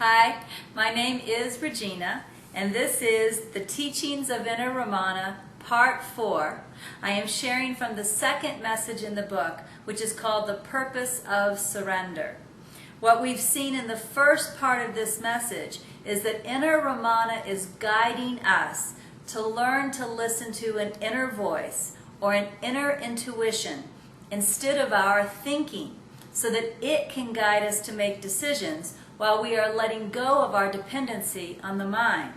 Hi, my name is Regina, and this is the Teachings of Inner Ramana, Part 4. I am sharing from the second message in the book, which is called The Purpose of Surrender. What we've seen in the first part of this message is that Inner Ramana is guiding us to learn to listen to an inner voice or an inner intuition instead of our thinking, so that it can guide us to make decisions while we are letting go of our dependency on the mind.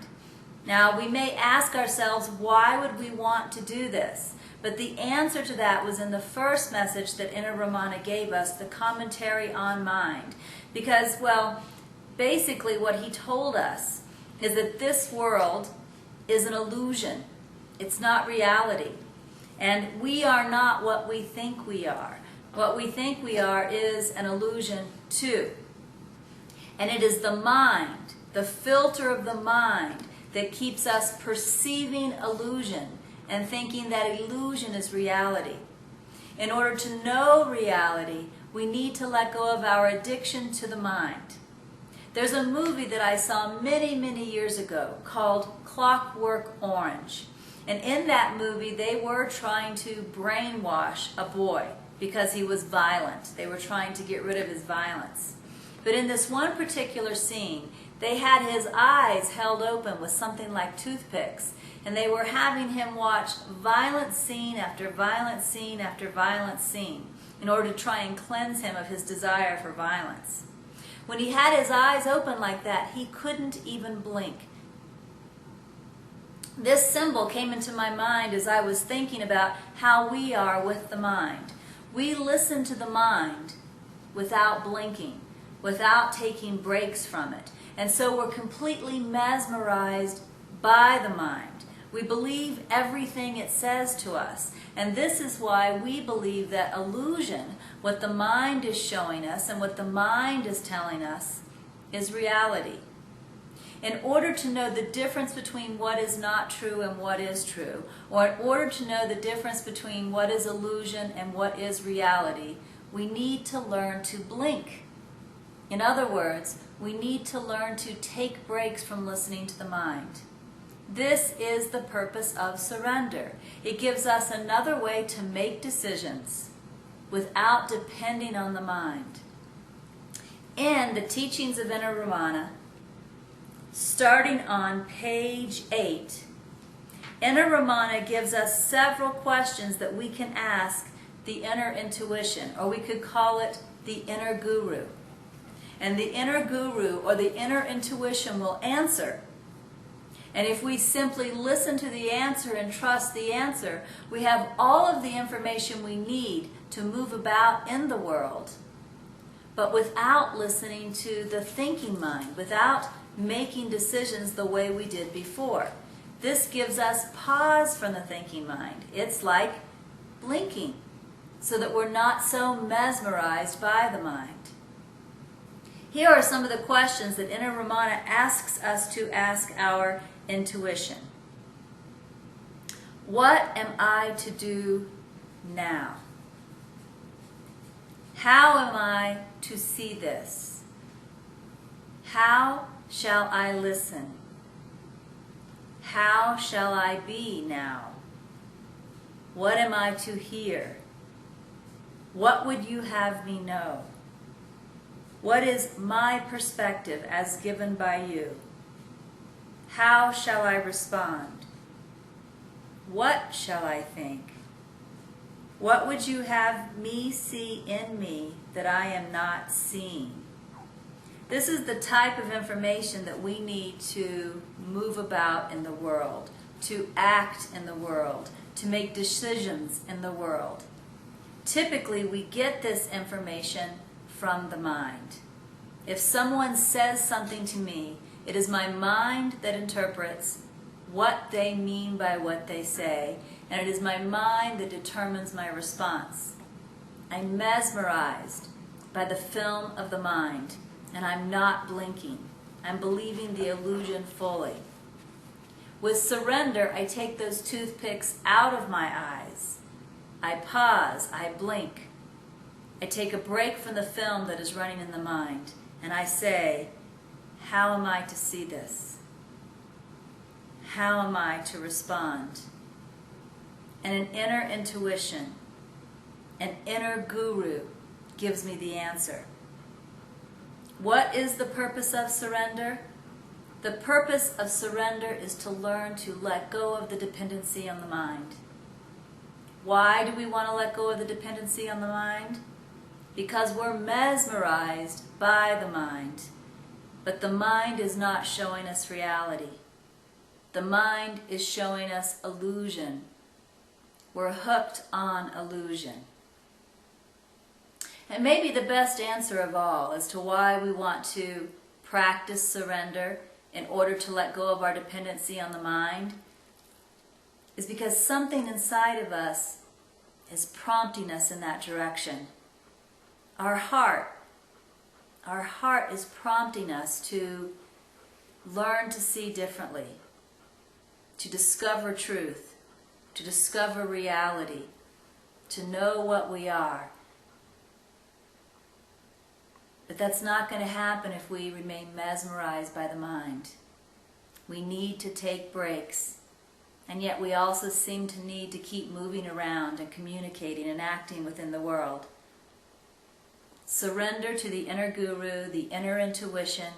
Now, we may ask ourselves, why would we want to do this? But the answer to that was in the first message that Inner Ramana gave us, the commentary on mind. Because, well, basically what he told us is that this world is an illusion. It's not reality. And we are not what we think we are. What we think we are is an illusion too. And it is the mind, the filter of the mind, that keeps us perceiving illusion and thinking that illusion is reality. In order to know reality, we need to let go of our addiction to the mind. There's a movie that I saw many, many years ago called Clockwork Orange. And in that movie, they were trying to brainwash a boy because he was violent. They were trying to get rid of his violence. But in this one particular scene, they had his eyes held open with something like toothpicks, and they were having him watch violent scene after violent scene after violent scene in order to try and cleanse him of his desire for violence. When he had his eyes open like that, he couldn't even blink. This symbol came into my mind as I was thinking about how we are with the mind. We listen to the mind without blinking, without taking breaks from it. And so we're completely mesmerized by the mind. We believe everything it says to us. And this is why we believe that illusion, what the mind is showing us and what the mind is telling us, is reality. In order to know the difference between what is not true and what is true, or in order to know the difference between what is illusion and what is reality, we need to learn to blink. In other words, we need to learn to take breaks from listening to the mind. This is the purpose of surrender. It gives us another way to make decisions without depending on the mind. In the Teachings of Inner Ramana, starting on page 8, Inner Ramana gives us several questions that we can ask the inner intuition, or we could call it the inner guru. And the inner guru or the inner intuition will answer. And if we simply listen to the answer and trust the answer, we have all of the information we need to move about in the world, but without listening to the thinking mind, without making decisions the way we did before. This gives us pause from the thinking mind. It's like blinking, so that we're not so mesmerized by the mind. Here are some of the questions that Inner Ramana asks us to ask our intuition. What am I to do now? How am I to see this? How shall I listen? How shall I be now? What am I to hear? What would you have me know? What is my perspective as given by you? How shall I respond? What shall I think? What would you have me see in me that I am not seeing? This is the type of information that we need to move about in the world, to act in the world, to make decisions in the world. Typically, we get this information from the mind. If someone says something to me, it is my mind that interprets what they mean by what they say, and it is my mind that determines my response. I'm mesmerized by the film of the mind, and I'm not blinking. I'm believing the illusion fully. With surrender, I take those toothpicks out of my eyes. I pause, I blink. I take a break from the film that is running in the mind, and I say, How am I to see this? How am I to respond? And an inner intuition, an inner guru gives me the answer. What is the purpose of surrender? The purpose of surrender is to learn to let go of the dependency on the mind. Why do we want to let go of the dependency on the mind? Because we're mesmerized by the mind. But the mind is not showing us reality. The mind is showing us illusion. We're hooked on illusion. And maybe the best answer of all as to why we want to practice surrender in order to let go of our dependency on the mind is because something inside of us is prompting us in that direction. Our heart is prompting us to learn to see differently, to discover truth, to discover reality, to know what we are. But that's not going to happen if we remain mesmerized by the mind. We need to take breaks. And yet we also seem to need to keep moving around and communicating and acting within the world. Surrender to the inner guru, the inner intuition.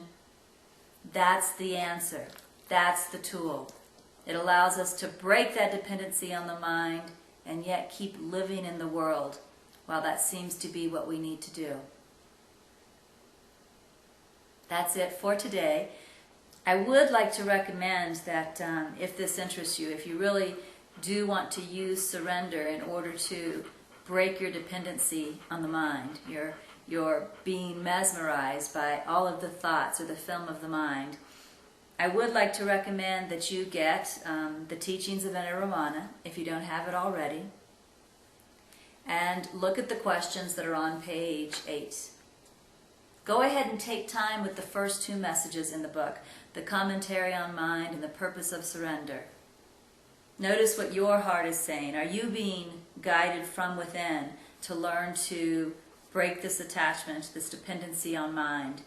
That's the answer. That's the tool. It allows us to break that dependency on the mind and yet keep living in the world while that seems to be what we need to do. That's it for today. I would like to recommend that if this interests you, if you really do want to use surrender in order to break your dependency on the mind, you're being mesmerized by all of the thoughts or the film of the mind, I would like to recommend that you get the Teachings of Inner Ramana, if you don't have it already, and look at the questions that are on page 8. Go ahead and take time with the first 2 messages in the book, the commentary on mind and the purpose of surrender. Notice what your heart is saying. Are you being guided from within to learn to break this attachment, this dependency on mind,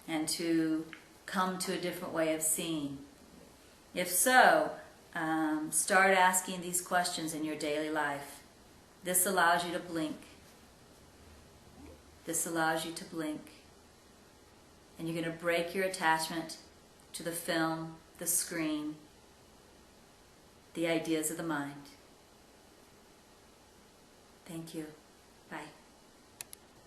and to come to a different way of seeing? If so, start asking these questions in your daily life. This allows you to blink. This allows you to blink. And you're going to break your attachment to the film, the screen, the ideas of the mind. Thank you. Bye.